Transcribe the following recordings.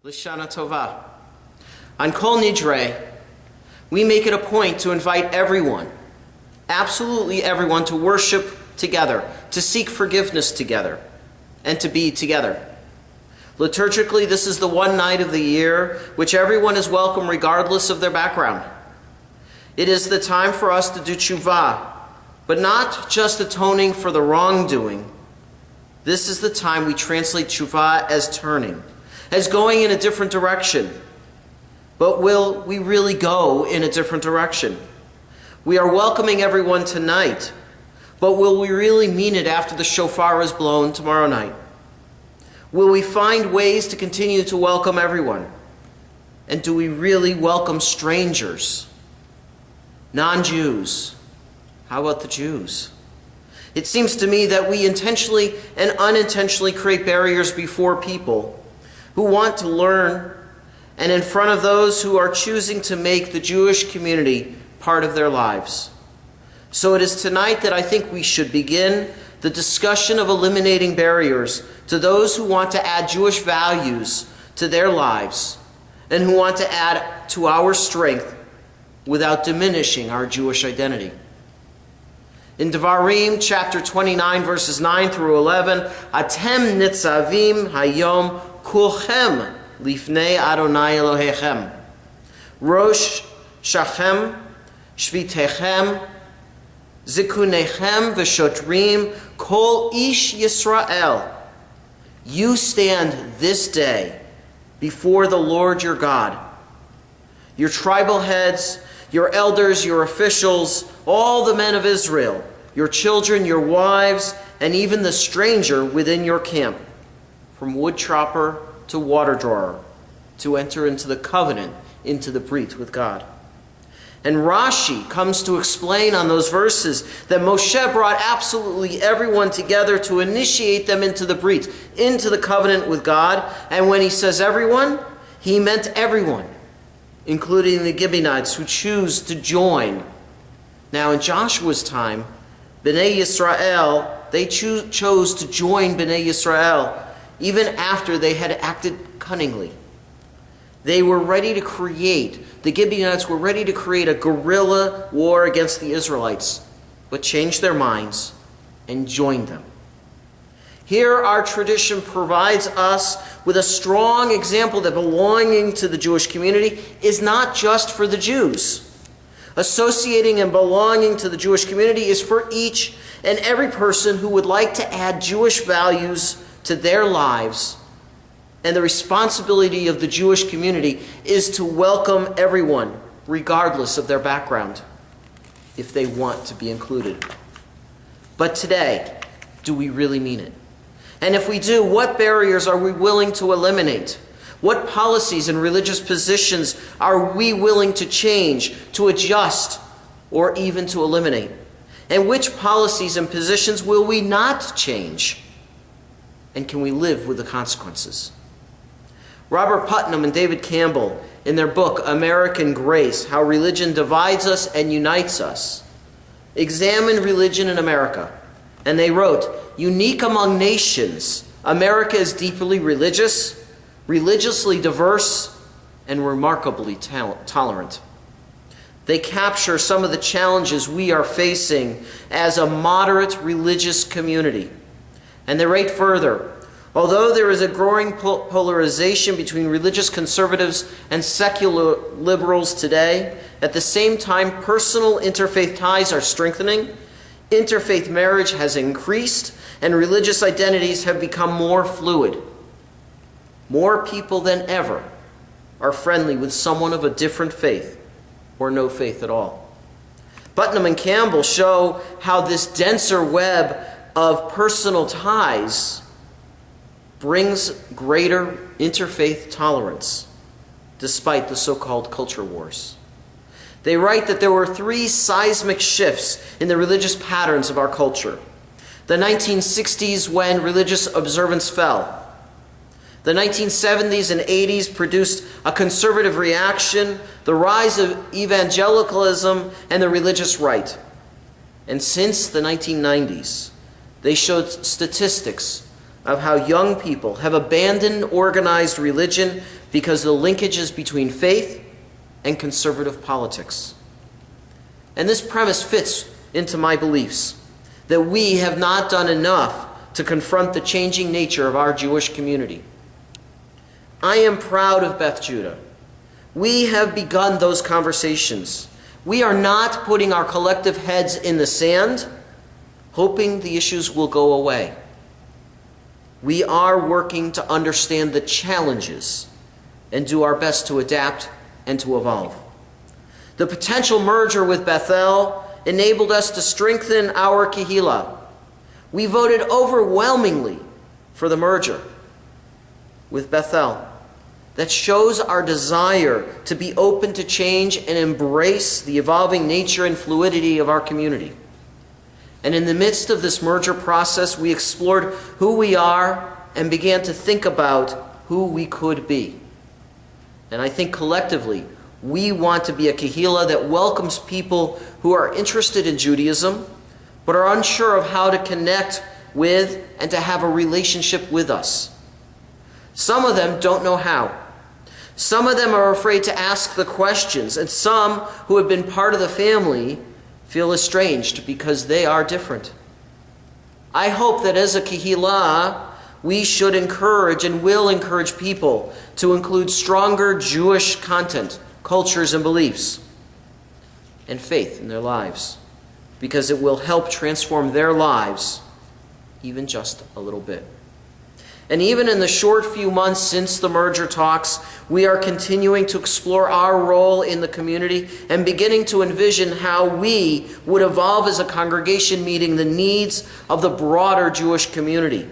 Lishana Tova. On Kol Nidrei, we make it a point to invite everyone, absolutely everyone, to worship together, to seek forgiveness together, and to be together. Liturgically, this is the one night of the year which everyone is welcome regardless of their background. It is the time for us to do tshuva, but not just atoning for the wrongdoing. This is the time we translate tshuva as turning, as going in a different direction. But will we really go in a different direction? We are welcoming everyone tonight, but will we really mean it after the shofar is blown tomorrow night? Will we find ways to continue to welcome everyone? And do we really welcome strangers? Non-Jews? How about the Jews? It seems to me that we intentionally and unintentionally create barriers before people who want to learn and in front of those who are choosing to make the Jewish community part of their lives. So it is tonight that I think we should begin the discussion of eliminating barriers to those who want to add Jewish values to their lives and who want to add to our strength without diminishing our Jewish identity. In Devarim, chapter 29, verses 9 through 11, Atem nitzavim hayom kulchem lifnei Adonai Elohechem. Rosh shachem, shvitechem, zikunechem v'shotrim, kol ish Yisrael. You stand this day before the Lord your God. Your tribal heads, your elders, your officials, all the men of Israel, your children, your wives, and even the stranger within your camp, from wood chopper to water drawer, to enter into the covenant, into the brit with God. And Rashi comes to explain on those verses that Moshe brought absolutely everyone together to initiate them into the brit, into the covenant with God. And when he says everyone, he meant everyone, including the Gibeonites who choose to join. Now in Joshua's time, Bnei Yisrael, they chose to join Bnei Yisrael even after they had acted cunningly. They were ready to create, the Gibeonites were ready to create a guerrilla war against the Israelites, but changed their minds and joined them. Here our tradition provides us with a strong example that belonging to the Jewish community is not just for the Jews. Associating and belonging to the Jewish community is for each and every person who would like to add Jewish values to their lives. And the responsibility of the Jewish community is to welcome everyone, regardless of their background, if they want to be included. But today, do we really mean it? And if we do, what barriers are we willing to eliminate? What policies and religious positions are we willing to change, to adjust, or even to eliminate? And which policies and positions will we not change? And can we live with the consequences? Robert Putnam and David Campbell, in their book, American Grace, How Religion Divides Us and Unites Us, examined religion in America. And they wrote, unique among nations, America is deeply religious, religiously diverse, and remarkably tolerant. They capture some of the challenges we are facing as a moderate religious community. And they write further, although there is a growing polarization between religious conservatives and secular liberals today, at the same time personal interfaith ties are strengthening, interfaith marriage has increased, and religious identities have become more fluid. More people than ever are friendly with someone of a different faith or no faith at all. Putnam and Campbell show how this denser web of personal ties brings greater interfaith tolerance despite the so-called culture wars. They write that there were 3 seismic shifts in the religious patterns of our culture. The 1960s, when religious observance fell. The 1970s and 80s produced a conservative reaction, the rise of evangelicalism, and the religious right. And since the 1990s, they showed statistics of how young people have abandoned organized religion because of the linkages between faith and conservative politics. And this premise fits into my beliefs that we have not done enough to confront the changing nature of our Jewish community. I am proud of Beth Judah. We have begun those conversations. We are not putting our collective heads in the sand, hoping the issues will go away. We are working to understand the challenges and do our best to adapt and to evolve. The potential merger with Bethel enabled us to strengthen our Kehillah. We voted overwhelmingly for the merger with Bethel. That shows our desire to be open to change and embrace the evolving nature and fluidity of our community. And in the midst of this merger process, we explored who we are and began to think about who we could be. And I think collectively, we want to be a Kehillah that welcomes people who are interested in Judaism, but are unsure of how to connect with and to have a relationship with us. Some of them don't know how. Some of them are afraid to ask the questions, and some who have been part of the family feel estranged because they are different. I hope that as a Kehillah, we should encourage and will encourage people to include stronger Jewish content, cultures, and beliefs, and faith in their lives, because it will help transform their lives even just a little bit. And even in the short few months since the merger talks, we are continuing to explore our role in the community and beginning to envision how we would evolve as a congregation meeting the needs of the broader Jewish community.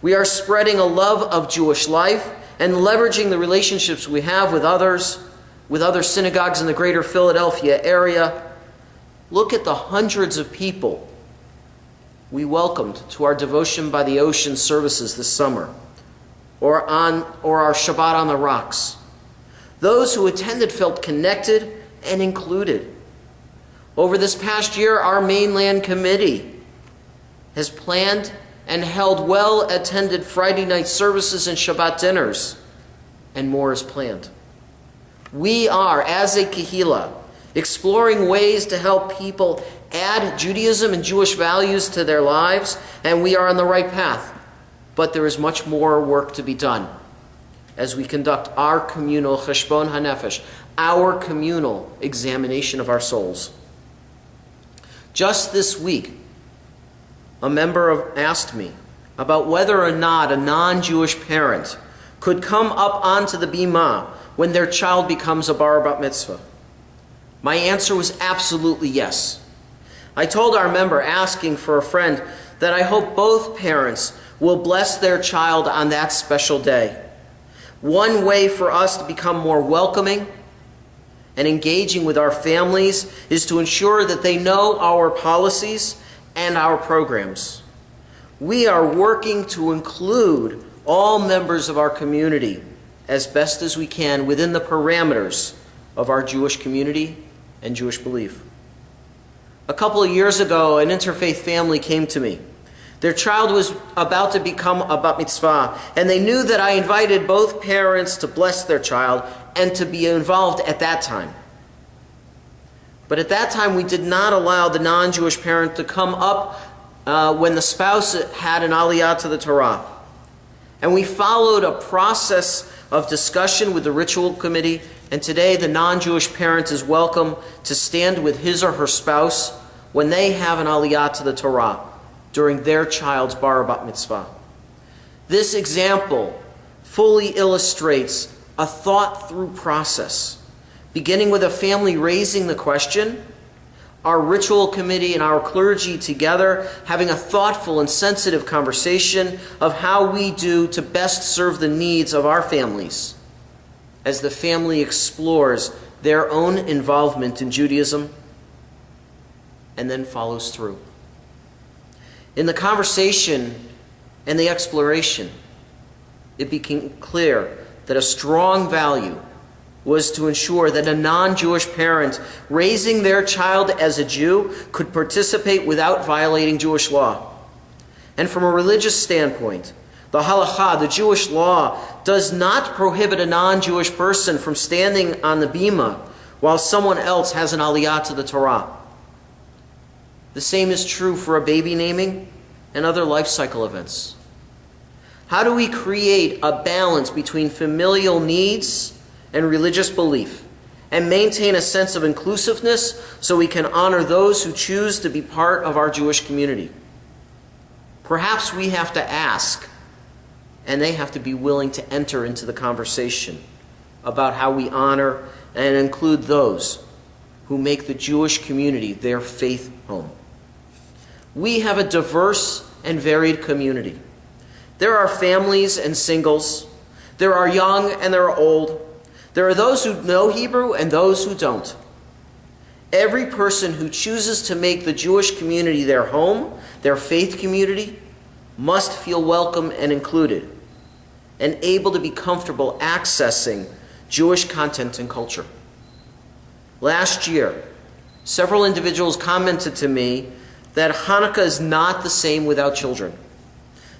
We are spreading a love of Jewish life and leveraging the relationships we have with others, with other synagogues in the greater Philadelphia area. Look at the hundreds of people we welcomed to our Devotion by the Ocean services this summer, or our Shabbat on the Rocks. Those who attended felt connected and included. Over this past year, our mainland committee has planned and held well-attended Friday night services and Shabbat dinners, and more is planned. We are, as a Kehillah, exploring ways to help people add Judaism and Jewish values to their lives, and we are on the right path. But there is much more work to be done as we conduct our communal cheshbon hanefesh, our communal examination of our souls. Just this week, a member asked me about whether or not a non-Jewish parent could come up onto the bima when their child becomes a bar bat mitzvah. My answer was absolutely yes. I told our member asking for a friend that I hope both parents will bless their child on that special day. One way for us to become more welcoming and engaging with our families is to ensure that they know our policies and our programs. We are working to include all members of our community as best as we can within the parameters of our Jewish community and Jewish belief. A couple of years ago, an interfaith family came to me. Their child was about to become a bat mitzvah, and they knew that I invited both parents to bless their child and to be involved at that time. But at that time, we did not allow the non-Jewish parent to come up when the spouse had an aliyah to the Torah. And we followed a process of discussion with the ritual committee, and today the non-Jewish parent is welcome to stand with his or her spouse when they have an aliyah to the Torah during their child's bar bat mitzvah. This example fully illustrates a thought-through process, beginning with a family raising the question, our ritual committee and our clergy together having a thoughtful and sensitive conversation of how we do to best serve the needs of our families as the family explores their own involvement in Judaism and then follows through. In the conversation and the exploration, it became clear that a strong value was to ensure that a non-Jewish parent raising their child as a Jew could participate without violating Jewish law. And from a religious standpoint, The halakha, the Jewish law, does not prohibit a non-Jewish person from standing on the bima while someone else has an aliyah to the Torah. The same is true for a baby naming and other life cycle events. How do we create a balance between familial needs and religious belief and maintain a sense of inclusiveness so we can honor those who choose to be part of our Jewish community? Perhaps we have to ask, and they have to be willing to enter into the conversation about how we honor and include those who make the Jewish community their faith home. We have a diverse and varied community. There are families and singles. There are young and there are old. There are those who know Hebrew and those who don't. Every person who chooses to make the Jewish community their home, their faith community, must feel welcome and included, and able to be comfortable accessing Jewish content and culture. Last year, several individuals commented to me that Hanukkah is not the same without children.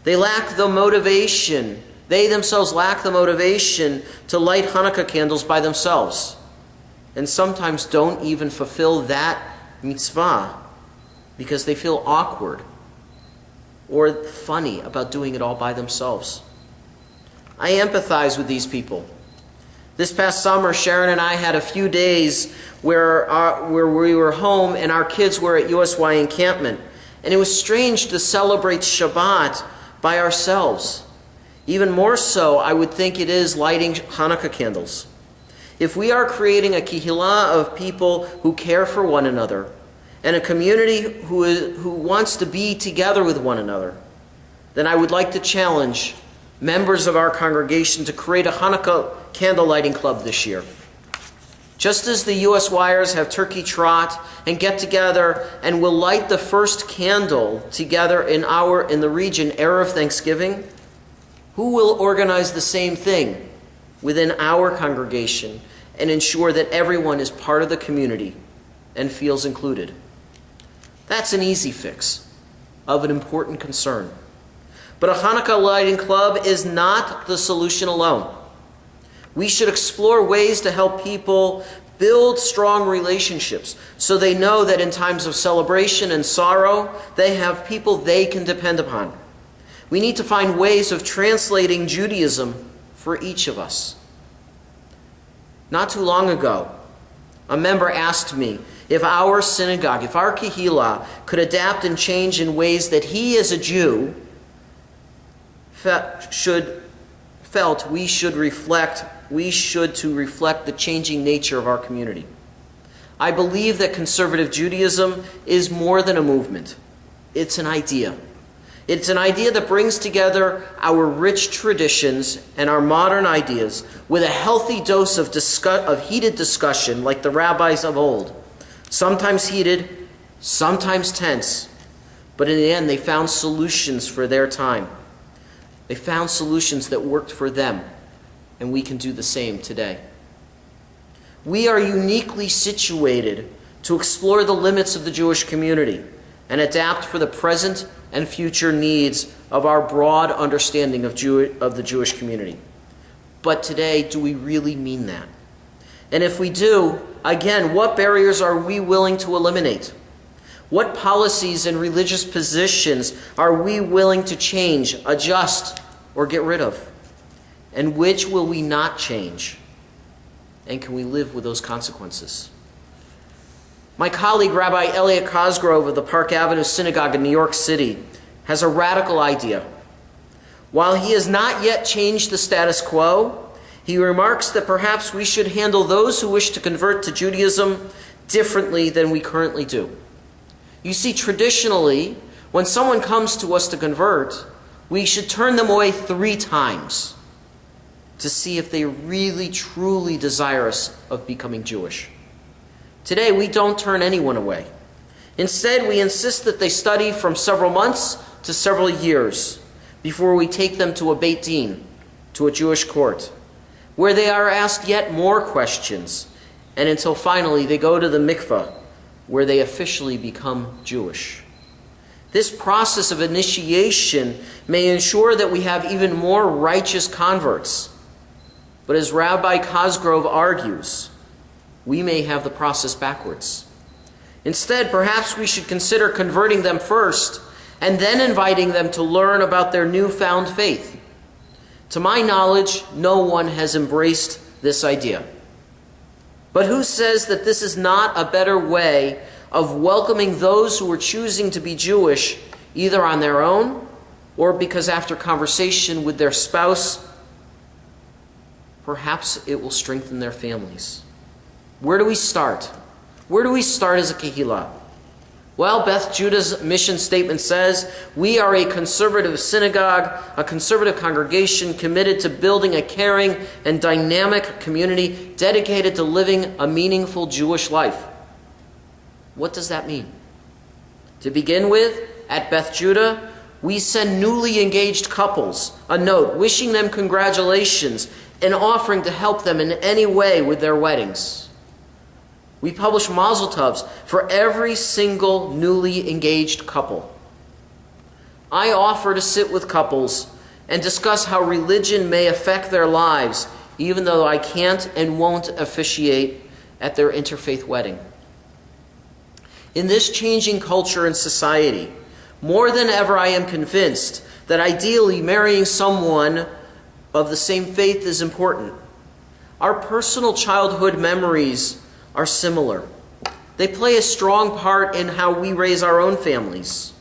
They lack the motivation. They themselves lack the motivation to light Hanukkah candles by themselves, and sometimes don't even fulfill that mitzvah because they feel awkward or funny about doing it all by themselves. I empathize with these people. This past summer, Sharon and I had a few days where we were home and our kids were at USY encampment. And it was strange to celebrate Shabbat by ourselves. Even more so, I would think it is lighting Hanukkah candles. If we are creating a kihila of people who care for one another and a community who wants to be together with one another, then I would like to challenge members of our congregation to create a Hanukkah candle lighting club this year. Just as the USYers have turkey trot and get together and will light the first candle together in the region Erev Thanksgiving, who will organize the same thing within our congregation and ensure that everyone is part of the community and feels included? That's an easy fix of an important concern. But a Hanukkah lighting club is not the solution alone. We should explore ways to help people build strong relationships so they know that in times of celebration and sorrow, they have people they can depend upon. We need to find ways of translating Judaism for each of us. Not too long ago, a member asked me if our synagogue, if our kehillah could adapt and change in ways that he as a Jew felt we should to reflect the changing nature of our community. I believe that conservative Judaism is more than a movement. It's an idea. It's an idea that brings together our rich traditions and our modern ideas with a healthy dose of heated discussion like the rabbis of old. Sometimes heated, sometimes tense, but in the end they found solutions for their time. They found solutions that worked for them, and we can do the same today. We are uniquely situated to explore the limits of the Jewish community and adapt for the present and future needs of our broad understanding of the Jewish community. But today, do we really mean that? And if we do, again, what barriers are we willing to eliminate? What policies and religious positions are we willing to change, adjust, or get rid of? And which will we not change? And can we live with those consequences? My colleague, Rabbi Elliot Cosgrove of the Park Avenue Synagogue in New York City, has a radical idea. While he has not yet changed the status quo, he remarks that perhaps we should handle those who wish to convert to Judaism differently than we currently do. You see, traditionally, when someone comes to us to convert, we should turn them away 3 times to see if they really, truly desirous of becoming Jewish. Today, we don't turn anyone away. Instead, we insist that they study from several months to several years before we take them to a Beit Din, to a Jewish court, where they are asked yet more questions, and until finally they go to the mikveh, where they officially become Jewish. This process of initiation may ensure that we have even more righteous converts. But as Rabbi Cosgrove argues, we may have the process backwards. Instead, perhaps we should consider converting them first and then inviting them to learn about their newfound faith. To my knowledge, no one has embraced this idea. But who says that this is not a better way of welcoming those who are choosing to be Jewish, either on their own or because after conversation with their spouse, perhaps it will strengthen their families? Where do we start? Where do we start as a Kehillah? Well, Beth Judah's mission statement says, we are a conservative synagogue, a conservative congregation committed to building a caring and dynamic community dedicated to living a meaningful Jewish life. What does that mean? To begin with, at Beth Judah, we send newly engaged couples a note wishing them congratulations and offering to help them in any way with their weddings. We publish mazel tovs for every single newly engaged couple. I offer to sit with couples and discuss how religion may affect their lives, even though I can't and won't officiate at their interfaith wedding. In this changing culture and society, more than ever I am convinced that ideally marrying someone of the same faith is important. Our personal childhood memories are similar. They play a strong part in how we raise our own families,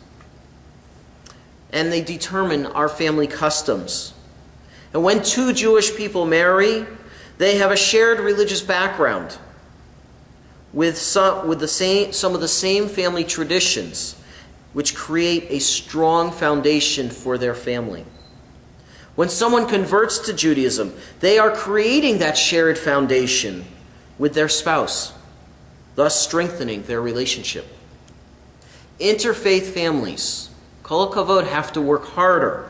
and they determine our family customs. And when two Jewish people marry, they have a shared religious background with some of the same family traditions, which create a strong foundation for their family. When someone converts to Judaism, they are creating that shared foundation with their spouse, thus strengthening their relationship. Interfaith families, kol hakavod, have to work harder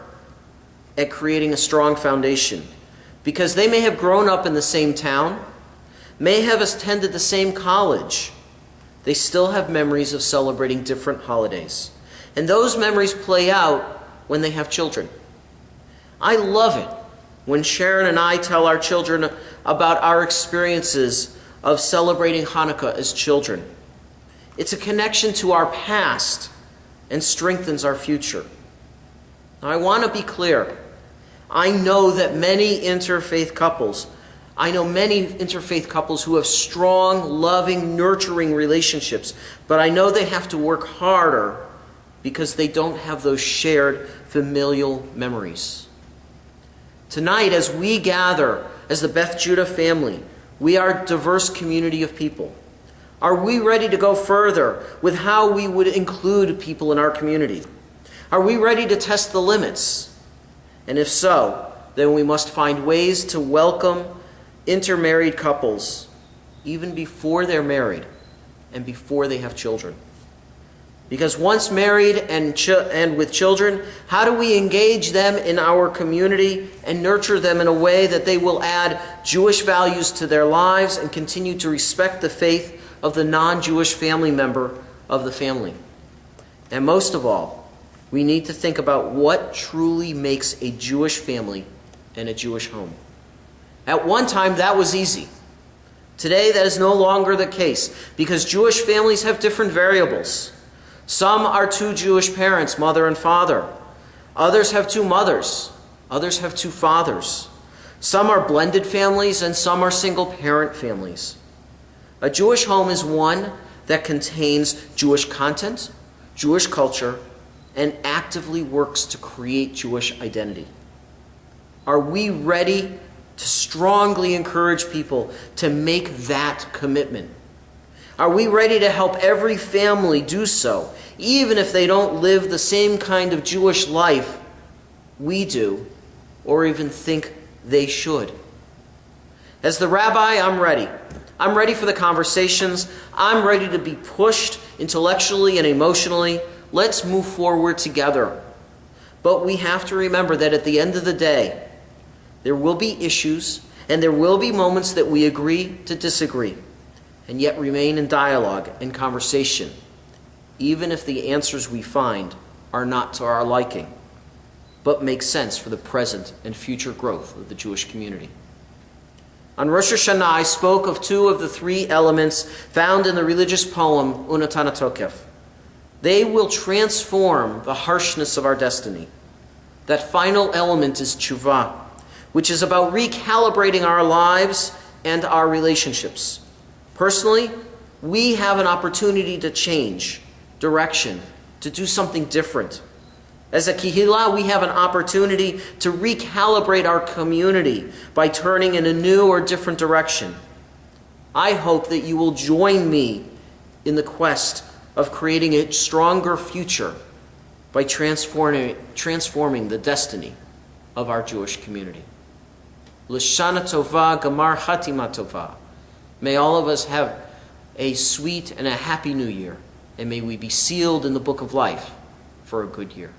at creating a strong foundation because they may have grown up in the same town, may have attended the same college. They still have memories of celebrating different holidays. And those memories play out when they have children. I love it when Sharon and I tell our children about our experiences of celebrating Hanukkah as children. It's a connection to our past and strengthens our future. Now, I want to be clear. I know many interfaith couples who have strong, loving, nurturing relationships, but I know they have to work harder because they don't have those shared familial memories. Tonight, as we gather as the Beth Judah family, we are a diverse community of people. Are we ready to go further with how we would include people in our community? Are we ready to test the limits? And if so, then we must find ways to welcome intermarried couples even before they're married and before they have children. Because once married and with children, how do we engage them in our community and nurture them in a way that they will add Jewish values to their lives and continue to respect the faith of the non-Jewish family member of the family? And most of all, we need to think about what truly makes a Jewish family and a Jewish home. At one time, that was easy. Today, that is no longer the case because Jewish families have different variables. Some are two Jewish parents, mother and father. Others have two mothers. Others have two fathers. Some are blended families and some are single-parent families. A Jewish home is one that contains Jewish content, Jewish culture, and actively works to create Jewish identity. Are we ready to strongly encourage people to make that commitment? Are we ready to help every family do so, even if they don't live the same kind of Jewish life we do, or even think they should? As the rabbi, I'm ready. I'm ready for the conversations. I'm ready to be pushed intellectually and emotionally. Let's move forward together. But we have to remember that at the end of the day, there will be issues and there will be moments that we agree to disagree and yet remain in dialogue and conversation, even if the answers we find are not to our liking, but make sense for the present and future growth of the Jewish community. On Rosh Hashanah, I spoke of two of the three elements found in the religious poem Unatan HaTokef. They will transform the harshness of our destiny. That final element is tshuva, which is about recalibrating our lives and our relationships. Personally, we have an opportunity to change direction, to do something different. As a kihila, we have an opportunity to recalibrate our community by turning in a new or different direction. I hope that you will join me in the quest of creating a stronger future by transforming the destiny of our Jewish community. L'shana tova, gamar chatima tova. May all of us have a sweet and a happy new year, and may we be sealed in the book of life for a good year.